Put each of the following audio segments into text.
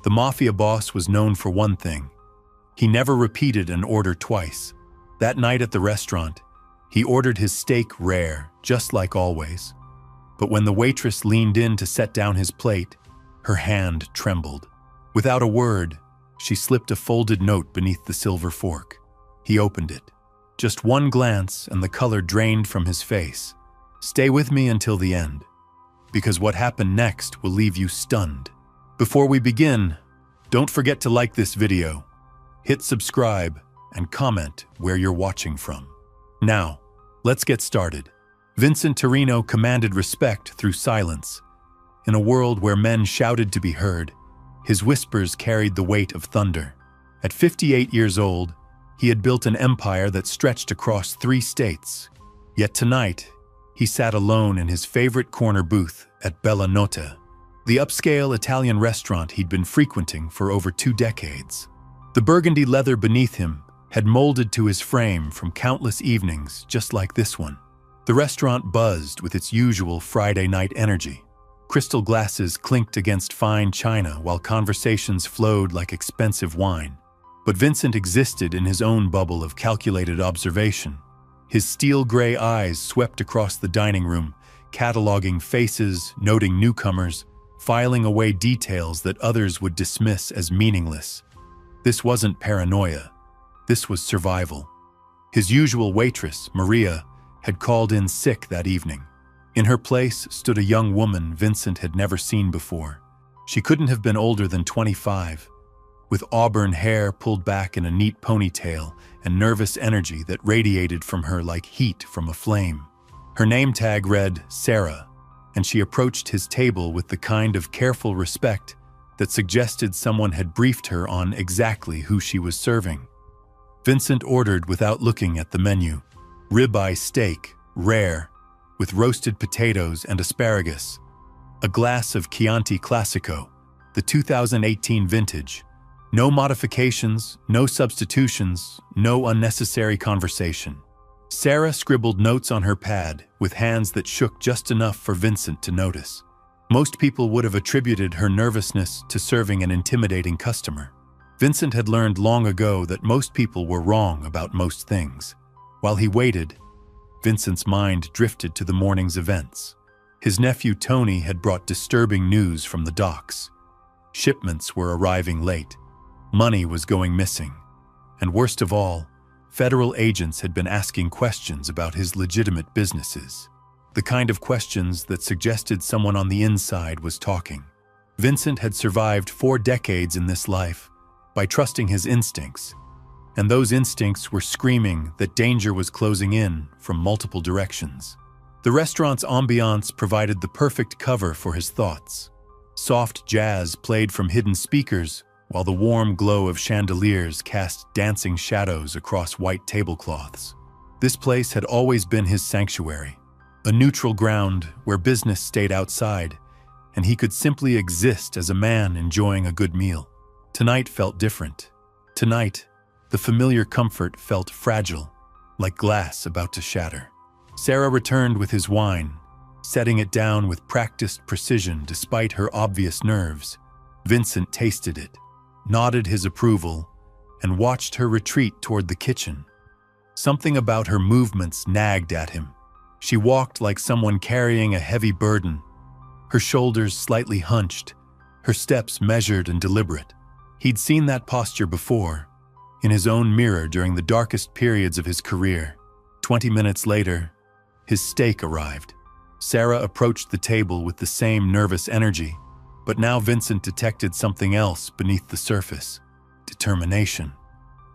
The Mafia boss was known for one thing. He never repeated an order twice. That night at the restaurant, he ordered his steak rare, just like always. But when the waitress leaned in to set down his plate, her hand trembled. Without a word, she slipped a folded note beneath the silver fork. He opened it. Just one glance and the color drained from his face. Stay with me until the end, because what happened next will leave you stunned. Before we begin, don't forget to like this video, hit subscribe, and comment where you're watching from. Now, let's get started. Vincent Torino commanded respect through silence. In a world where men shouted to be heard, his whispers carried the weight of thunder. At 58 years old, he had built an empire that stretched across 3 states. Yet tonight, he sat alone in his favorite corner booth at Bella Nota, the upscale Italian restaurant he'd been frequenting for over 2 decades. The burgundy leather beneath him had molded to his frame from countless evenings just like this one. The restaurant buzzed with its usual Friday night energy. Crystal glasses clinked against fine china while conversations flowed like expensive wine. But Vincent existed in his own bubble of calculated observation. His steel-gray eyes swept across the dining room, cataloging faces, noting newcomers, filing away details that others would dismiss as meaningless. This wasn't paranoia. This was survival. His usual waitress, Maria, had called in sick that evening. In her place stood a young woman Vincent had never seen before. She couldn't have been older than 25, with auburn hair pulled back in a neat ponytail and nervous energy that radiated from her like heat from a flame. Her name tag read Sarah, and she approached his table with the kind of careful respect that suggested someone had briefed her on exactly who she was serving. Vincent ordered without looking at the menu. Ribeye steak, rare, with roasted potatoes and asparagus. A glass of Chianti Classico, the 2018 vintage. No modifications, no substitutions, no unnecessary conversation. Sarah scribbled notes on her pad with hands that shook just enough for Vincent to notice. Most people would have attributed her nervousness to serving an intimidating customer. Vincent had learned long ago that most people were wrong about most things. While he waited, Vincent's mind drifted to the morning's events. His nephew Tony had brought disturbing news from the docks. Shipments were arriving late. Money was going missing. And worst of all, federal agents had been asking questions about his legitimate businesses. The kind of questions that suggested someone on the inside was talking. Vincent had survived 4 decades in this life by trusting his instincts, and those instincts were screaming that danger was closing in from multiple directions. The restaurant's ambiance provided the perfect cover for his thoughts. Soft jazz played from hidden speakers, while the warm glow of chandeliers cast dancing shadows across white tablecloths. This place had always been his sanctuary, a neutral ground where business stayed outside, and he could simply exist as a man enjoying a good meal. Tonight felt different. Tonight, the familiar comfort felt fragile, like glass about to shatter. Sarah returned with his wine, setting it down with practiced precision despite her obvious nerves. Vincent tasted it, nodded his approval, and watched her retreat toward the kitchen. Something about her movements nagged at him. She walked like someone carrying a heavy burden, her shoulders slightly hunched, her steps measured and deliberate. He'd seen that posture before, in his own mirror during the darkest periods of his career. 20 minutes later, his steak arrived. Sarah approached the table with the same nervous energy, but now Vincent detected something else beneath the surface: determination.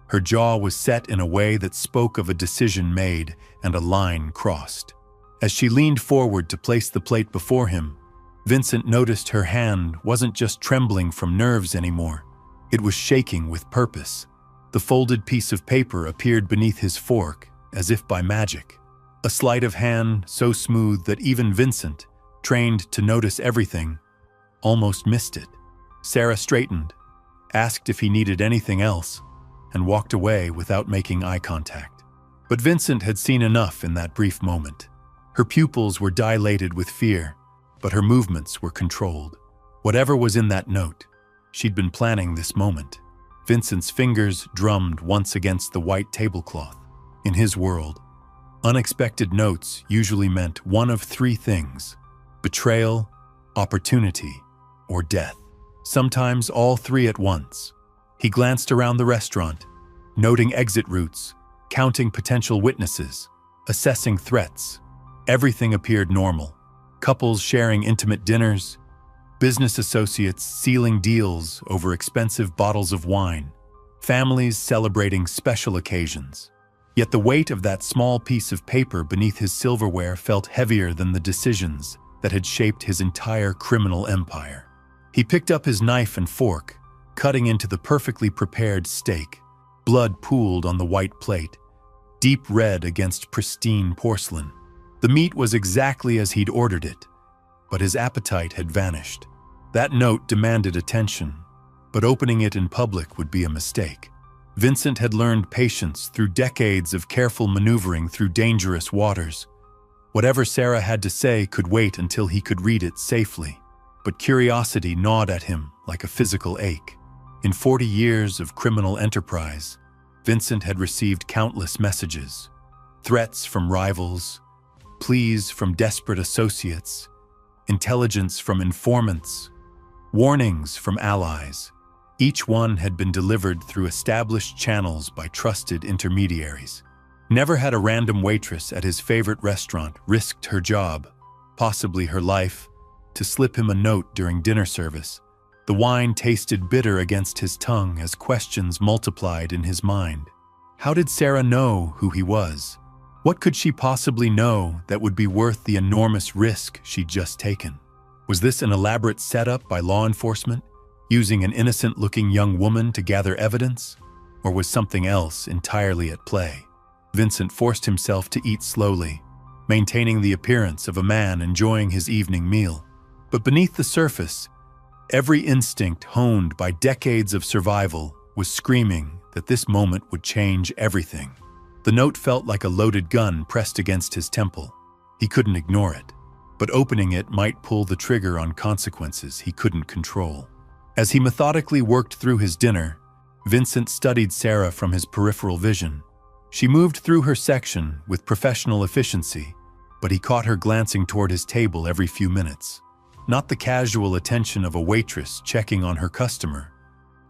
Her jaw was set in a way that spoke of a decision made and a line crossed. As she leaned forward to place the plate before him, Vincent noticed her hand wasn't just trembling from nerves anymore. It was shaking with purpose. The folded piece of paper appeared beneath his fork, as if by magic. A sleight of hand so smooth that even Vincent, trained to notice everything, almost missed it. Sarah straightened, asked if he needed anything else, and walked away without making eye contact. But Vincent had seen enough in that brief moment. Her pupils were dilated with fear, but her movements were controlled. Whatever was in that note, She'd been planning this moment. Vincent's fingers drummed once against the white tablecloth. In his world, unexpected notes usually meant one of three things: betrayal, opportunity, or death. Sometimes all three at once. He glanced around the restaurant, noting exit routes, counting potential witnesses, assessing threats. Everything appeared normal. Couples sharing intimate dinners, business associates sealing deals over expensive bottles of wine, families celebrating special occasions. Yet the weight of that small piece of paper beneath his silverware felt heavier than the decisions that had shaped his entire criminal empire. He picked up his knife and fork, cutting into the perfectly prepared steak. Blood pooled on the white plate, deep red against pristine porcelain. The meat was exactly as he'd ordered it, but his appetite had vanished. That note demanded attention, but opening it in public would be a mistake. Vincent had learned patience through decades of careful maneuvering through dangerous waters. Whatever Sarah had to say could wait until he could read it safely, but curiosity gnawed at him like a physical ache. In 40 years of criminal enterprise, Vincent had received countless messages, threats from rivals, pleas from desperate associates, intelligence from informants, warnings from allies. Each one had been delivered through established channels by trusted intermediaries. Never had a random waitress at his favorite restaurant risked her job, possibly her life, to slip him a note during dinner service. The wine tasted bitter against his tongue as questions multiplied in his mind. How did Sarah know who he was? What could she possibly know that would be worth the enormous risk she'd just taken? Was this an elaborate setup by law enforcement, using an innocent-looking young woman to gather evidence? Or was something else entirely at play? Vincent forced himself to eat slowly, maintaining the appearance of a man enjoying his evening meal. But beneath the surface, every instinct honed by decades of survival was screaming that this moment would change everything. The note felt like a loaded gun pressed against his temple. He couldn't ignore it, but opening it might pull the trigger on consequences he couldn't control. As he methodically worked through his dinner, Vincent studied Sarah from his peripheral vision. She moved through her section with professional efficiency, but he caught her glancing toward his table every few minutes. Not the casual attention of a waitress checking on her customer,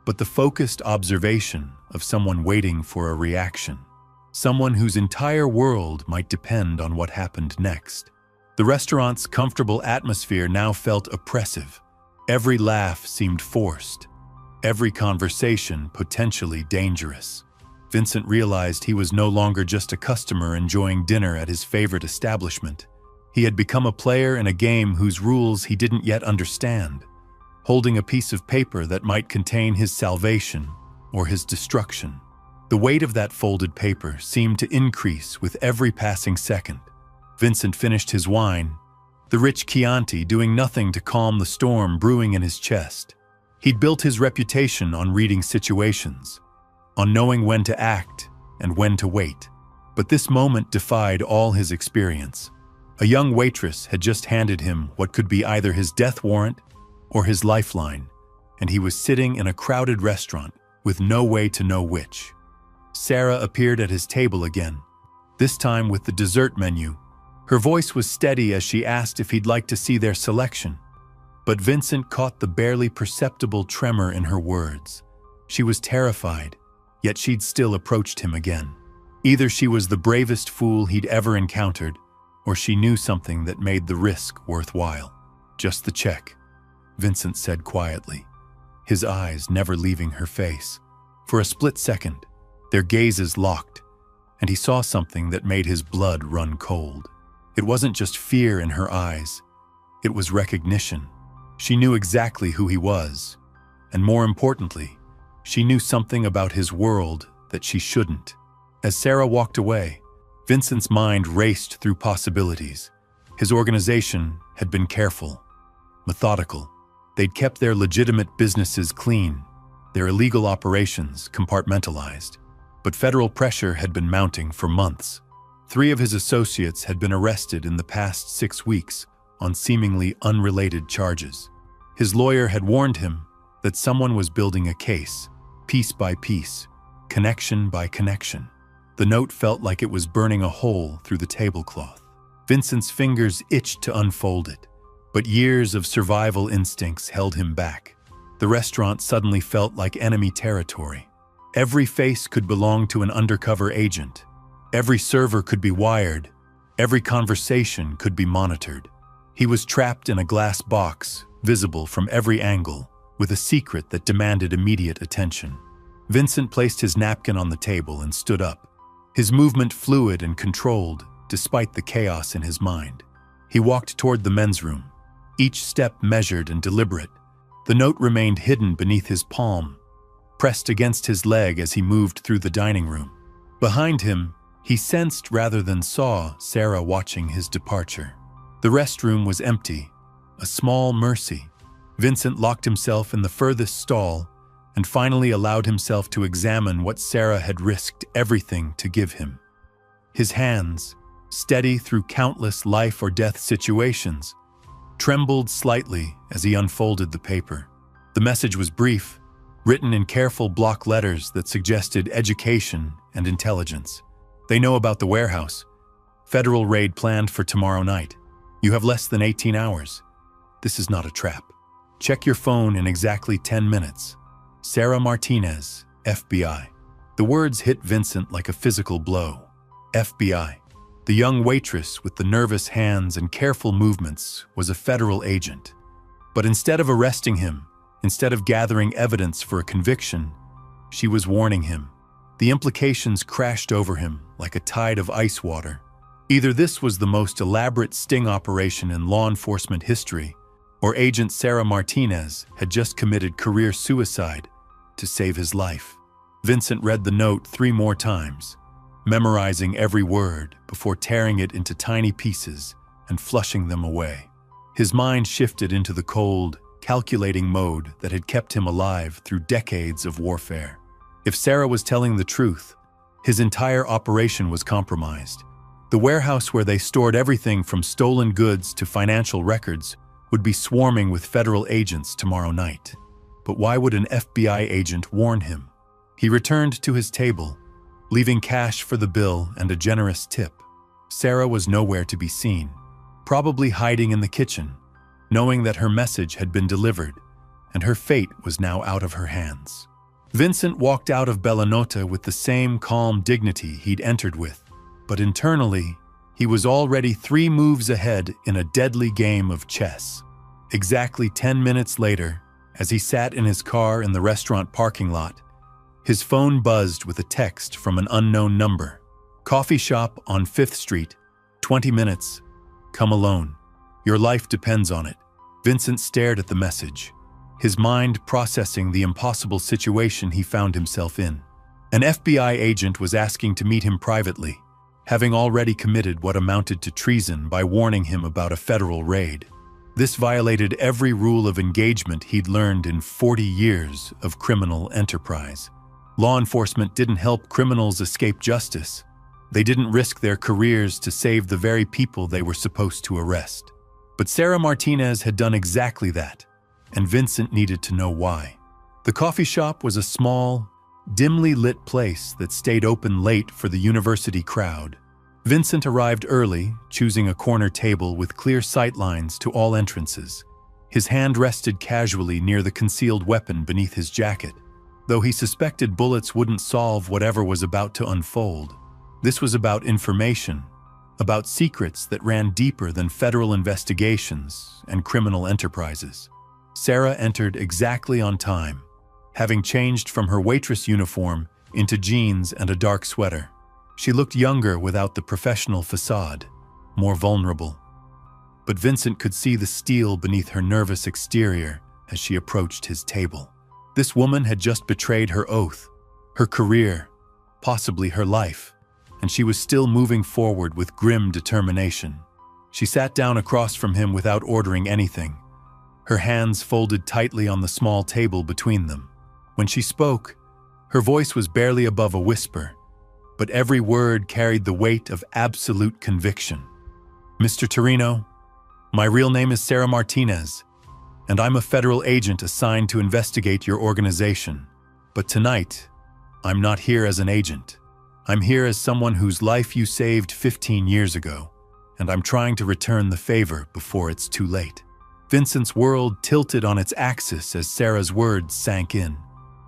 but the focused observation of someone waiting for a reaction. Someone whose entire world might depend on what happened next. The restaurant's comfortable atmosphere now felt oppressive. Every laugh seemed forced, every conversation potentially dangerous. Vincent realized he was no longer just a customer enjoying dinner at his favorite establishment. He had become a player in a game whose rules he didn't yet understand, holding a piece of paper that might contain his salvation or his destruction. The weight of that folded paper seemed to increase with every passing second. Vincent finished his wine, the rich Chianti doing nothing to calm the storm brewing in his chest. He'd built his reputation on reading situations, on knowing when to act and when to wait. But this moment defied all his experience. A young waitress had just handed him what could be either his death warrant or his lifeline, and he was sitting in a crowded restaurant with no way to know which. Sarah appeared at his table again, this time with the dessert menu. Her voice was steady as she asked if he'd like to see their selection, but Vincent caught the barely perceptible tremor in her words. She was terrified, yet she'd still approached him again. Either she was the bravest fool he'd ever encountered, or she knew something that made the risk worthwhile. "Just the check," Vincent said quietly, his eyes never leaving her face. For a split second, their gazes locked, and he saw something that made his blood run cold. It wasn't just fear in her eyes, it was recognition. She knew exactly who he was, and more importantly, she knew something about his world that she shouldn't. As Sarah walked away, Vincent's mind raced through possibilities. His organization had been careful, methodical. They'd kept their legitimate businesses clean, their illegal operations compartmentalized. But federal pressure had been mounting for months. 3 of his associates had been arrested in the past 6 weeks on seemingly unrelated charges. His lawyer had warned him, that someone was building a case, piece by piece, connection by connection. The note felt like it was burning a hole through the tablecloth. Vincent's fingers itched to unfold it, but years of survival instincts held him back. The restaurant suddenly felt like enemy territory. Every face could belong to an undercover agent. Every server could be wired. Every conversation could be monitored. He was trapped in a glass box, visible from every angle, with a secret that demanded immediate attention. Vincent placed his napkin on the table and stood up, his movement fluid and controlled, despite the chaos in his mind. He walked toward the men's room, each step measured and deliberate. The note remained hidden beneath his palm, pressed against his leg as he moved through the dining room. Behind him, he sensed rather than saw Sarah watching his departure. The restroom was empty, a small mercy. Vincent locked himself in the furthest stall and finally allowed himself to examine what Sarah had risked everything to give him. His hands, steady through countless life or death situations, trembled slightly as he unfolded the paper. The message was brief, written in careful block letters that suggested education and intelligence. They know about the warehouse. Federal raid planned for tomorrow night. You have less than 18 hours. This is not a trap. Check your phone in exactly 10 minutes. Sarah Martinez, FBI. The words hit Vincent like a physical blow. FBI. The young waitress with the nervous hands and careful movements was a federal agent. But instead of arresting him, instead of gathering evidence for a conviction, she was warning him. The implications crashed over him like a tide of ice water. Either this was the most elaborate sting operation in law enforcement history, or Agent Sarah Martinez had just committed career suicide to save his life. Vincent read the note 3 more times, memorizing every word before tearing it into tiny pieces and flushing them away. His mind shifted into the cold, calculating mode that had kept him alive through decades of warfare. If Sarah was telling the truth, his entire operation was compromised. The warehouse where they stored everything from stolen goods to financial records would be swarming with federal agents tomorrow night. But why would an FBI agent warn him? He returned to his table, leaving cash for the bill and a generous tip. Sarah was nowhere to be seen, probably hiding in the kitchen, knowing that her message had been delivered, and her fate was now out of her hands. Vincent walked out of Bellanota with the same calm dignity he'd entered with, but internally, he was already 3 moves ahead in a deadly game of chess. Exactly 10 minutes later, as he sat in his car in the restaurant parking lot, his phone buzzed with a text from an unknown number. Coffee shop on 5th Street, 20 minutes, come alone. Your life depends on it. Vincent stared at the message, his mind processing the impossible situation he found himself in. An FBI agent was asking to meet him privately, having already committed what amounted to treason by warning him about a federal raid. This violated every rule of engagement he'd learned in 40 years of criminal enterprise. Law enforcement didn't help criminals escape justice. They didn't risk their careers to save the very people they were supposed to arrest. But Sarah Martinez had done exactly that, and Vincent needed to know why. The coffee shop was a small, dimly lit place that stayed open late for the university crowd. Vincent arrived early, choosing a corner table with clear sightlines to all entrances. His hand rested casually near the concealed weapon beneath his jacket, though he suspected bullets wouldn't solve whatever was about to unfold. This was about information, about secrets that ran deeper than federal investigations and criminal enterprises. Sarah entered exactly on time, having changed from her waitress uniform into jeans and a dark sweater. She looked younger without the professional facade, more vulnerable. But Vincent could see the steel beneath her nervous exterior as she approached his table. This woman had just betrayed her oath, her career, possibly her life, and she was still moving forward with grim determination. She sat down across from him without ordering anything, her hands folded tightly on the small table between them. When she spoke, her voice was barely above a whisper, but every word carried the weight of absolute conviction. Mr. Torino, my real name is Sarah Martinez, and I'm a federal agent assigned to investigate your organization. But tonight, I'm not here as an agent. I'm here as someone whose life you saved 15 years ago, and I'm trying to return the favor before it's too late." Vincent's world tilted on its axis as Sarah's words sank in.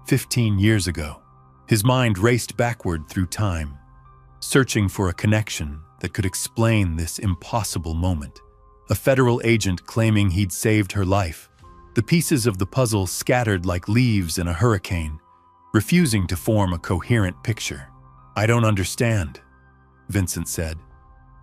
15 years ago. His mind raced backward through time, searching for a connection that could explain this impossible moment. A federal agent claiming he'd saved her life. The pieces of the puzzle scattered like leaves in a hurricane, refusing to form a coherent picture. "I don't understand," Vincent said,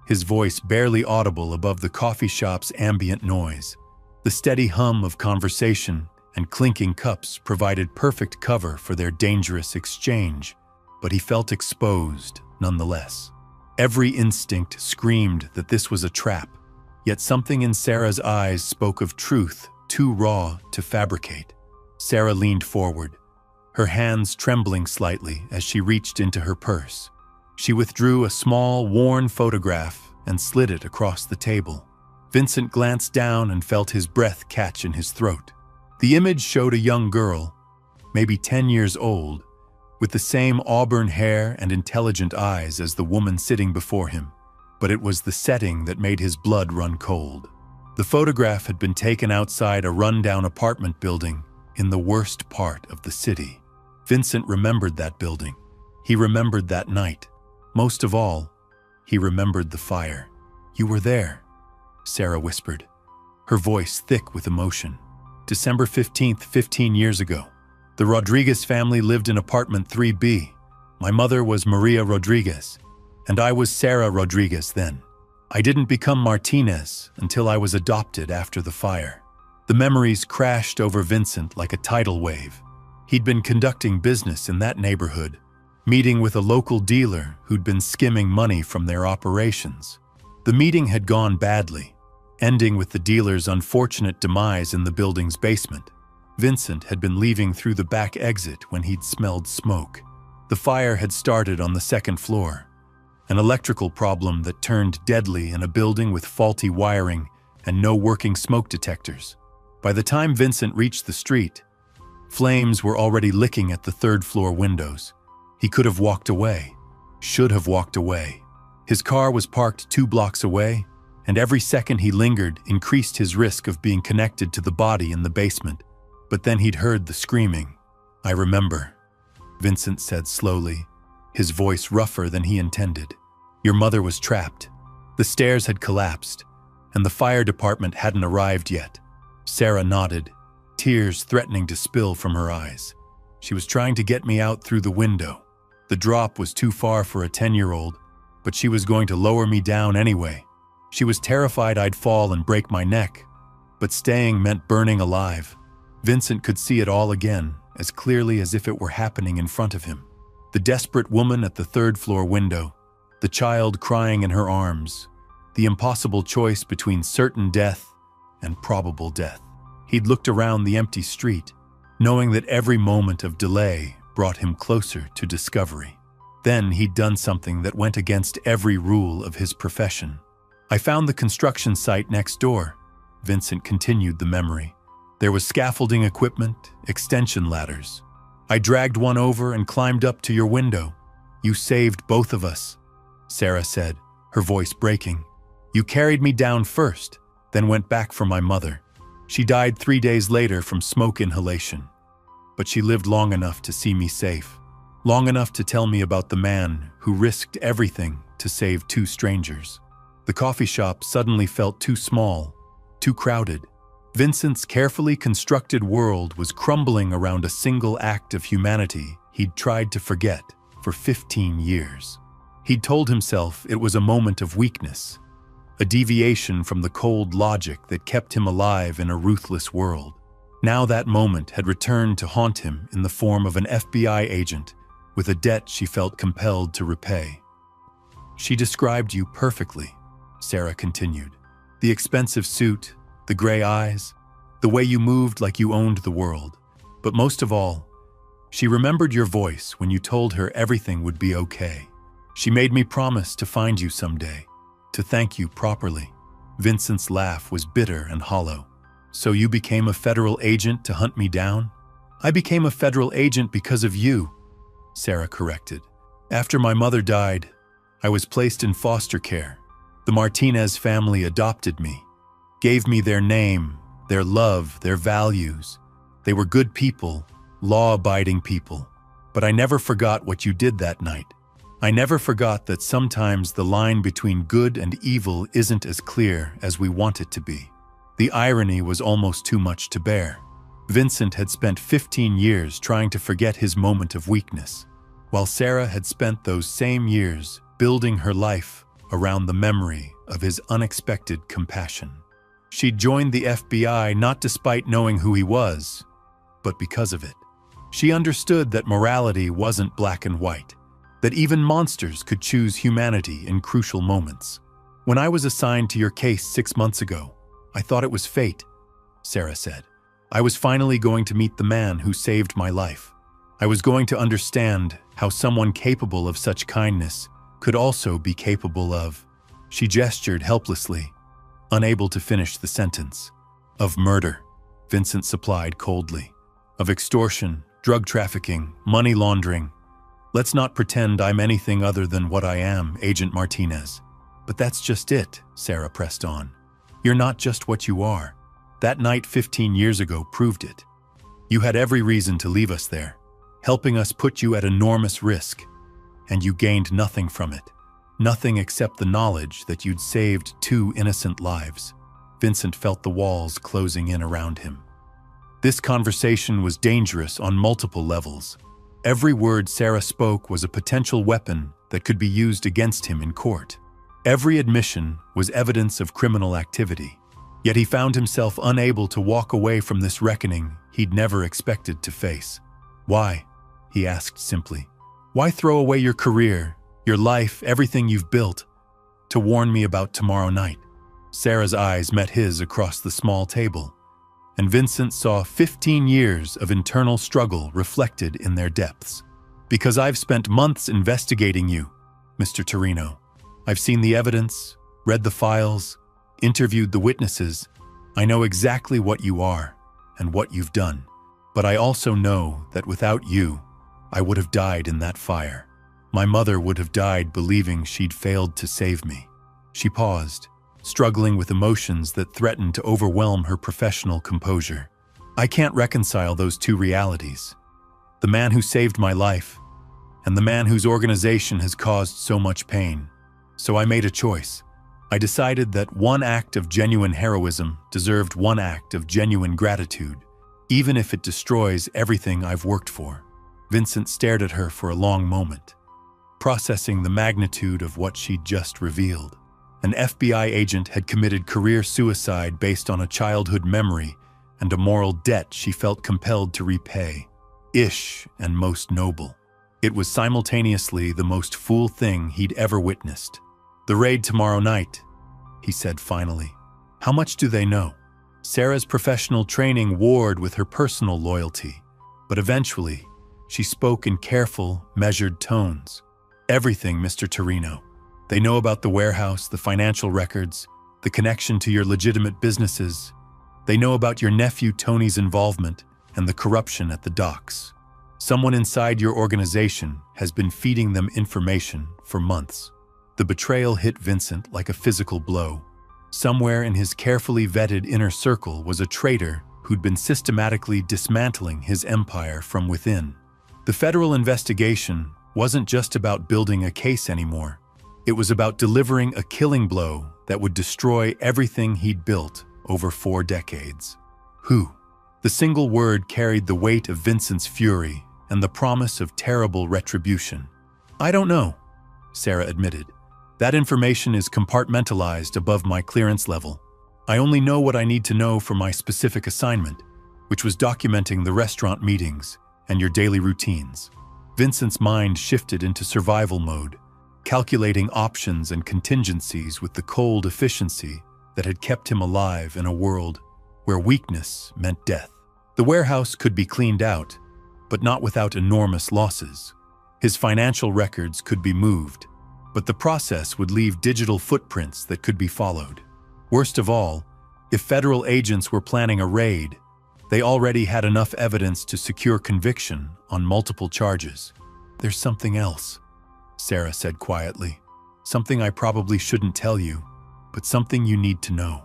his voice barely audible above the coffee shop's ambient noise. The steady hum of conversation and clinking cups provided perfect cover for their dangerous exchange, but he felt exposed nonetheless. Every instinct screamed that this was a trap, yet something in Sarah's eyes spoke of truth too raw to fabricate. Sarah leaned forward, her hands trembling slightly as she reached into her purse. She withdrew a small, worn photograph and slid it across the table. Vincent glanced down and felt his breath catch in his throat. The image showed a young girl, maybe 10 years old, with the same auburn hair and intelligent eyes as the woman sitting before him, but it was the setting that made his blood run cold. The photograph had been taken outside a rundown apartment building in the worst part of the city. Vincent remembered that building. He remembered that night. Most of all, he remembered the fire. "You were there," Sarah whispered, her voice thick with emotion. "December 15th, 15 years ago. The Rodriguez family lived in apartment 3B. My mother was Maria Rodriguez, and I was Sarah Rodriguez then. I didn't become Martinez until I was adopted after the fire." The memories crashed over Vincent like a tidal wave. He'd been conducting business in that neighborhood, meeting with a local dealer who'd been skimming money from their operations. The meeting had gone badly, ending with the dealer's unfortunate demise in the building's basement. Vincent had been leaving through the back exit when he'd smelled smoke. The fire had started on the second floor, an electrical problem that turned deadly in a building with faulty wiring and no working smoke detectors. By the time Vincent reached the street, flames were already licking at the third-floor windows. He could have walked away, should have walked away. His car was parked 2 blocks away, and every second he lingered increased his risk of being connected to the body in the basement. But then he'd heard the screaming. "I remember," Vincent said slowly, his voice rougher than he intended. "Your mother was trapped. The stairs had collapsed, and the fire department hadn't arrived yet." Sarah nodded, tears threatening to spill from her eyes. "She was trying to get me out through the window. The drop was too far for a 10-year-old, but she was going to lower me down anyway. She was terrified I'd fall and break my neck, but staying meant burning alive." Vincent could see it all again, as clearly as if it were happening in front of him. The desperate woman at the third-floor window, the child crying in her arms, the impossible choice between certain death and probable death. He'd looked around the empty street, knowing that every moment of delay brought him closer to discovery. Then he'd done something that went against every rule of his profession. "I found the construction site next door," Vincent continued the memory. "There was scaffolding equipment, extension ladders. I dragged one over and climbed up to your window. You saved both of us," Sarah said, her voice breaking. "You carried me down first, then went back for my mother. She died 3 days later from smoke inhalation. But she lived long enough to see me safe, long enough to tell me about the man who risked everything to save 2 strangers." The coffee shop suddenly felt too small, too crowded. Vincent's carefully constructed world was crumbling around a single act of humanity he'd tried to forget for 15 years. He'd told himself it was a moment of weakness, a deviation from the cold logic that kept him alive in a ruthless world. Now that moment had returned to haunt him in the form of an FBI agent with a debt she felt compelled to repay. "She described you perfectly," Sarah continued. "The expensive suit, the gray eyes, the way you moved like you owned the world. But most of all, she remembered your voice when you told her everything would be okay. She made me promise to find you someday, to thank you properly." Vincent's laugh was bitter and hollow. So you became a federal agent to hunt me down? I became a federal agent because of you, Sarah corrected. After my mother died, I was placed in foster care. The Martinez family adopted me, gave me their name, their love, their values. They were good people, law-abiding people. But I never forgot what you did that night. I never forgot that sometimes the line between good and evil isn't as clear as we want it to be. The irony was almost too much to bear. Vincent had spent 15 years trying to forget his moment of weakness, while Sarah had spent those same years building her life around the memory of his unexpected compassion. She'd joined the FBI not despite knowing who he was, but because of it. She understood that morality wasn't black and white, that even monsters could choose humanity in crucial moments. When I was assigned to your case 6 months ago, I thought it was fate, Sarah said. I was finally going to meet the man who saved my life. I was going to understand how someone capable of such kindness could also be capable of— She gestured helplessly, unable to finish the sentence. Of murder, Vincent supplied coldly. Of extortion, drug trafficking, money laundering. Let's not pretend I'm anything other than what I am, Agent Martinez. But that's just it, Sarah pressed on. You're not just what you are. That night 15 years ago proved it. You had every reason to leave us there, helping us put you at enormous risk, and you gained nothing from it. Nothing except the knowledge that you'd saved 2 innocent lives. Vincent felt the walls closing in around him. This conversation was dangerous on multiple levels. Every word Sarah spoke was a potential weapon that could be used against him in court. Every admission was evidence of criminal activity. Yet he found himself unable to walk away from this reckoning he'd never expected to face. Why? He asked simply. Why throw away your career, your life, everything you've built, to warn me about tomorrow night? Sarah's eyes met his across the small table, and Vincent saw 15 years of internal struggle reflected in their depths. Because I've spent months investigating you, Mr. Torino. I've seen the evidence, read the files, interviewed the witnesses. I know exactly what you are and what you've done. But I also know that without you, I would have died in that fire. My mother would have died believing she'd failed to save me. She paused, struggling with emotions that threatened to overwhelm her professional composure. I can't reconcile those two realities. The man who saved my life, and the man whose organization has caused so much pain. So I made a choice. I decided that one act of genuine heroism deserved one act of genuine gratitude, even if it destroys everything I've worked for. Vincent stared at her for a long moment, processing the magnitude of what she'd just revealed. An FBI agent had committed career suicide based on a childhood memory and a moral debt she felt compelled to repay. Ish and most noble. It was simultaneously the most fool thing he'd ever witnessed. The raid tomorrow night, he said finally. How much do they know? Sarah's professional training warred with her personal loyalty, but eventually, she spoke in careful, measured tones. Everything, Mr. Torino. They know about the warehouse, the financial records, the connection to your legitimate businesses. They know about your nephew Tony's involvement and the corruption at the docks. Someone inside your organization has been feeding them information for months. The betrayal hit Vincent like a physical blow. Somewhere in his carefully vetted inner circle was a traitor who'd been systematically dismantling his empire from within. The federal investigation wasn't just about building a case anymore. It was about delivering a killing blow that would destroy everything he'd built over 4 decades. Who? The single word carried the weight of Vincent's fury and the promise of terrible retribution. I don't know, Sarah admitted. That information is compartmentalized above my clearance level. I only know what I need to know for my specific assignment, which was documenting the restaurant meetings and your daily routines. Vincent's mind shifted into survival mode, calculating options and contingencies with the cold efficiency that had kept him alive in a world where weakness meant death. The warehouse could be cleaned out, but not without enormous losses. His financial records could be moved, but the process would leave digital footprints that could be followed. Worst of all, If federal agents were planning a raid, they already had enough evidence to secure conviction on multiple charges. "There's something else," Sarah said quietly. "Something I probably shouldn't tell you, but something you need to know."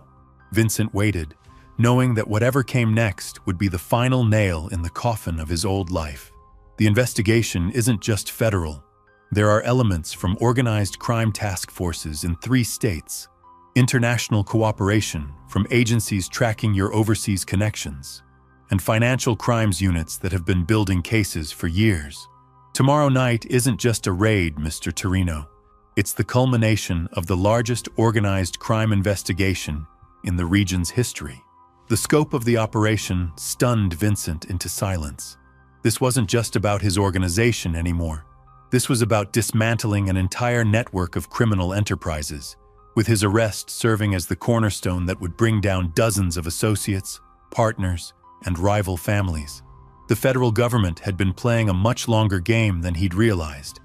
Vincent waited, knowing that whatever came next would be the final nail in the coffin of his old life. The investigation isn't just federal. There are elements from organized crime task forces in 3 states, international cooperation from agencies tracking your overseas connections, and financial crimes units that have been building cases for years. Tomorrow night isn't just a raid, Mr. Torino. It's the culmination of the largest organized crime investigation in the region's history. The scope of the operation stunned Vincent into silence. This wasn't just about his organization anymore. This was about dismantling an entire network of criminal enterprises, with his arrest serving as the cornerstone that would bring down dozens of associates, partners, and rival families. The federal government had been playing a much longer game than he'd realized,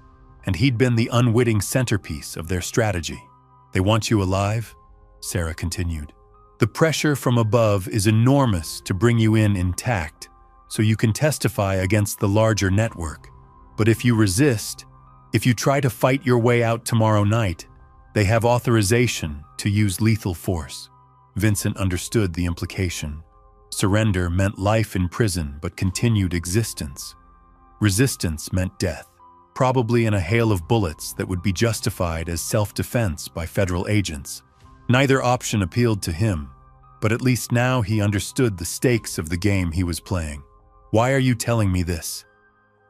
and he'd been the unwitting centerpiece of their strategy. "They want you alive?" Sarah continued. "The pressure from above is enormous to bring you in intact, so you can testify against the larger network. But if you resist, if you try to fight your way out tomorrow night, they have authorization to use lethal force." Vincent understood the implication. Surrender meant life in prison but continued existence. Resistance meant death, probably in a hail of bullets that would be justified as self-defense by federal agents. Neither option appealed to him, but at least now he understood the stakes of the game he was playing. "Why are you telling me this?"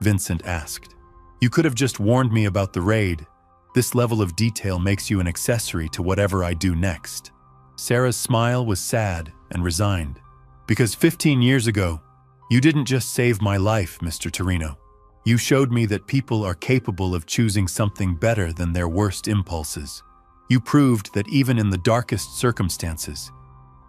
Vincent asked. "You could have just warned me about the raid. This level of detail makes you an accessory to whatever I do next." Sarah's smile was sad and resigned. "Because 15 years ago, you didn't just save my life, Mr. Torino. You showed me that people are capable of choosing something better than their worst impulses. You proved that even in the darkest circumstances,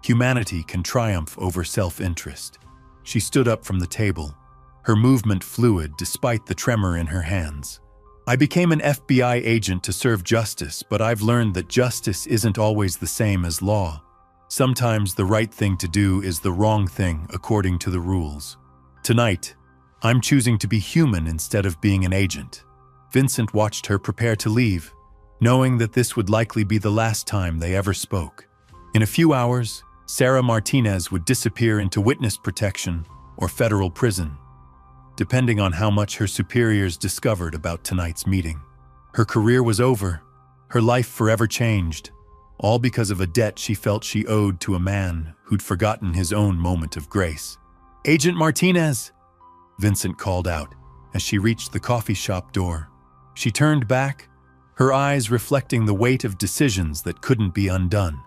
humanity can triumph over self-interest." She stood up from the table, her movement fluid despite the tremor in her hands. "I became an FBI agent to serve justice, but I've learned that justice isn't always the same as law. Sometimes the right thing to do is the wrong thing according to the rules. Tonight, I'm choosing to be human instead of being an agent." Vincent watched her prepare to leave, knowing that this would likely be the last time they ever spoke. In a few hours, Sarah Martinez would disappear into witness protection or federal prison, depending on how much her superiors discovered about tonight's meeting. Her career was over, her life forever changed, all because of a debt she felt she owed to a man who'd forgotten his own moment of grace. "Agent Martinez!" Vincent called out as she reached the coffee shop door. She turned back, her eyes reflecting the weight of decisions that couldn't be undone.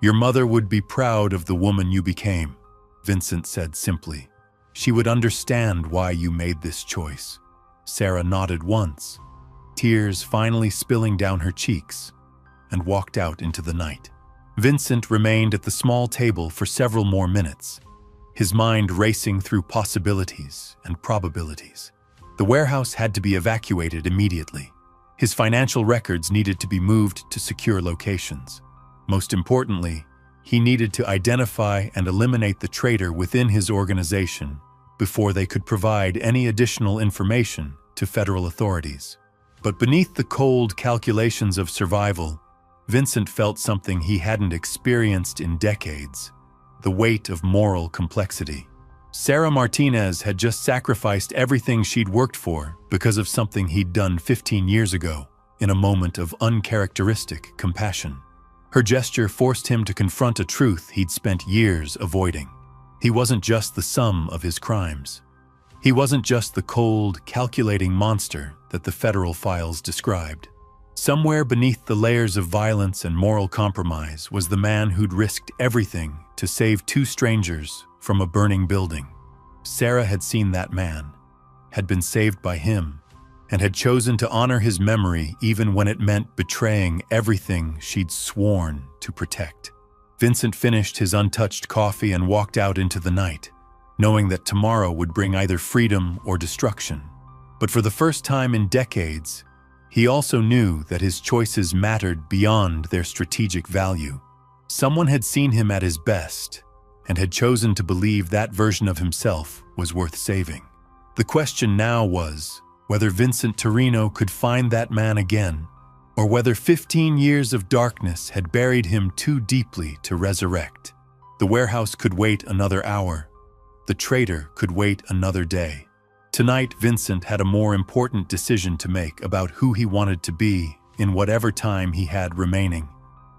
"Your mother would be proud of the woman you became," Vincent said simply. "She would understand why you made this choice." Sarah nodded once, tears finally spilling down her cheeks, and walked out into the night. Vincent remained at the small table for several more minutes, his mind racing through possibilities and probabilities. The warehouse had to be evacuated immediately. His financial records needed to be moved to secure locations. Most importantly, he needed to identify and eliminate the traitor within his organization before they could provide any additional information to federal authorities. But beneath the cold calculations of survival, Vincent felt something he hadn't experienced in decades: the weight of moral complexity. Sarah Martinez had just sacrificed everything she'd worked for because of something he'd done 15 years ago, in a moment of uncharacteristic compassion. Her gesture forced him to confront a truth he'd spent years avoiding. He wasn't just the sum of his crimes. He wasn't just the cold, calculating monster that the federal files described. Somewhere beneath the layers of violence and moral compromise was the man who'd risked everything to save 2 strangers from a burning building. Sarah had seen that man, had been saved by him, and had chosen to honor his memory even when it meant betraying everything she'd sworn to protect. Vincent finished his untouched coffee and walked out into the night, knowing that tomorrow would bring either freedom or destruction. But for the first time in decades, he also knew that his choices mattered beyond their strategic value. Someone had seen him at his best and had chosen to believe that version of himself was worth saving. The question now was whether Vincent Torino could find that man again, or whether 15 years of darkness had buried him too deeply to resurrect. The warehouse could wait another hour. The traitor could wait another day. Tonight, Vincent had a more important decision to make about who he wanted to be in whatever time he had remaining.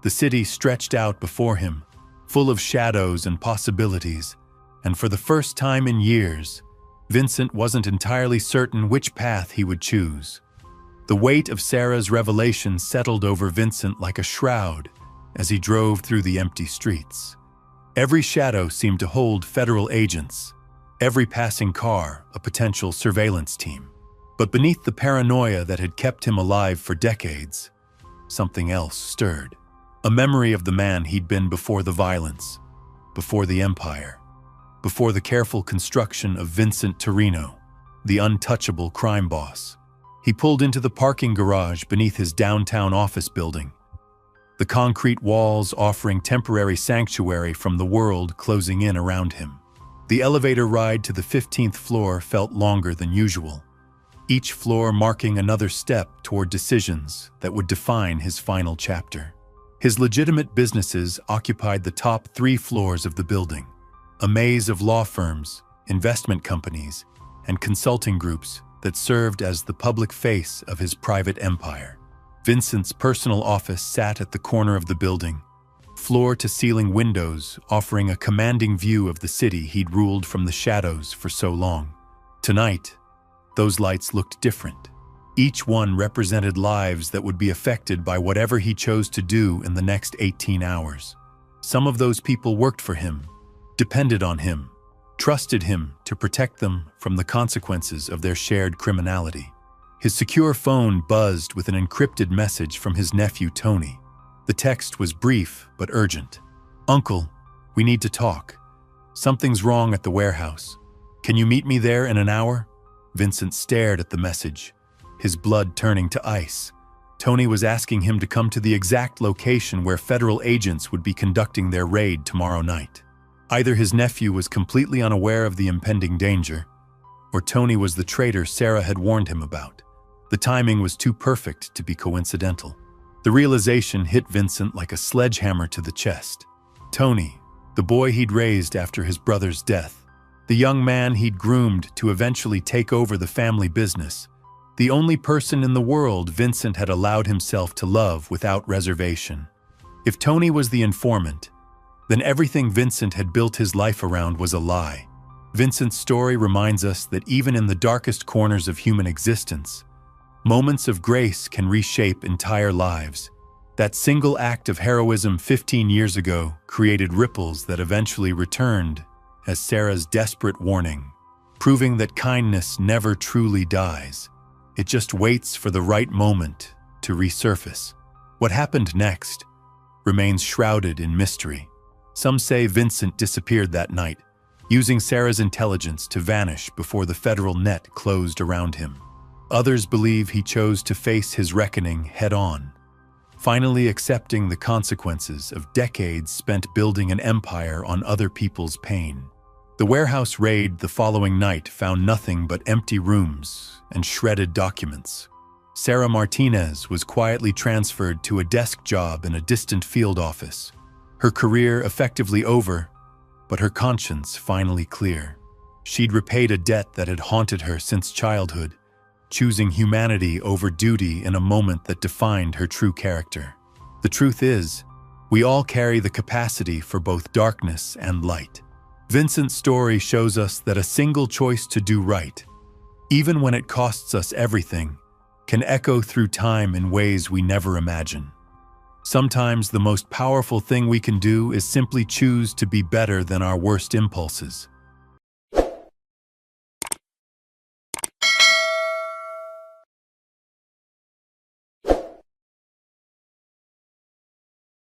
The city stretched out before him, full of shadows and possibilities, and for the first time in years, Vincent wasn't entirely certain which path he would choose. The weight of Sarah's revelation settled over Vincent like a shroud as he drove through the empty streets. Every shadow seemed to hold federal agents, every passing car a potential surveillance team. But beneath the paranoia that had kept him alive for decades, something else stirred. A memory of the man he'd been before the violence, before the empire, before the careful construction of Vincent Torino, the untouchable crime boss. He pulled into the parking garage beneath his downtown office building, the concrete walls offering temporary sanctuary from the world closing in around him. The elevator ride to the 15th floor felt longer than usual, each floor marking another step toward decisions that would define his final chapter. His legitimate businesses occupied the top 3 floors of the building, a maze of law firms, investment companies, and consulting groups that served as the public face of his private empire. Vincent's personal office sat at the corner of the building, floor-to-ceiling windows offering a commanding view of the city he'd ruled from the shadows for so long. Tonight, those lights looked different. Each one represented lives that would be affected by whatever he chose to do in the next 18 hours. Some of those people worked for him, depended on him, trusted him to protect them from the consequences of their shared criminality. His secure phone buzzed with an encrypted message from his nephew Tony. The text was brief but urgent. "Uncle, we need to talk. Something's wrong at the warehouse. Can you meet me there in an hour?" Vincent stared at the message, his blood turning to ice. Tony was asking him to come to the exact location where federal agents would be conducting their raid tomorrow night. Either his nephew was completely unaware of the impending danger, or Tony was the traitor Sarah had warned him about. The timing was too perfect to be coincidental. The realization hit Vincent like a sledgehammer to the chest. Tony, the boy he'd raised after his brother's death, the young man he'd groomed to eventually take over the family business, the only person in the world Vincent had allowed himself to love without reservation. If Tony was the informant, then everything Vincent had built his life around was a lie. Vincent's story reminds us that even in the darkest corners of human existence, moments of grace can reshape entire lives. That single act of heroism 15 years ago created ripples that eventually returned as Sarah's desperate warning, proving that kindness never truly dies. It just waits for the right moment to resurface. What happened next remains shrouded in mystery. Some say Vincent disappeared that night, using Sarah's intelligence to vanish before the federal net closed around him. Others believe he chose to face his reckoning head-on, finally accepting the consequences of decades spent building an empire on other people's pain. The warehouse raid the following night found nothing but empty rooms and shredded documents. Sarah Martinez was quietly transferred to a desk job in a distant field office, her career effectively over, but her conscience finally clear. She'd repaid a debt that had haunted her since childhood, choosing humanity over duty in a moment that defined her true character. The truth is, we all carry the capacity for both darkness and light. Vincent's story shows us that a single choice to do right, even when it costs us everything, can echo through time in ways we never imagine. Sometimes the most powerful thing we can do is simply choose to be better than our worst impulses.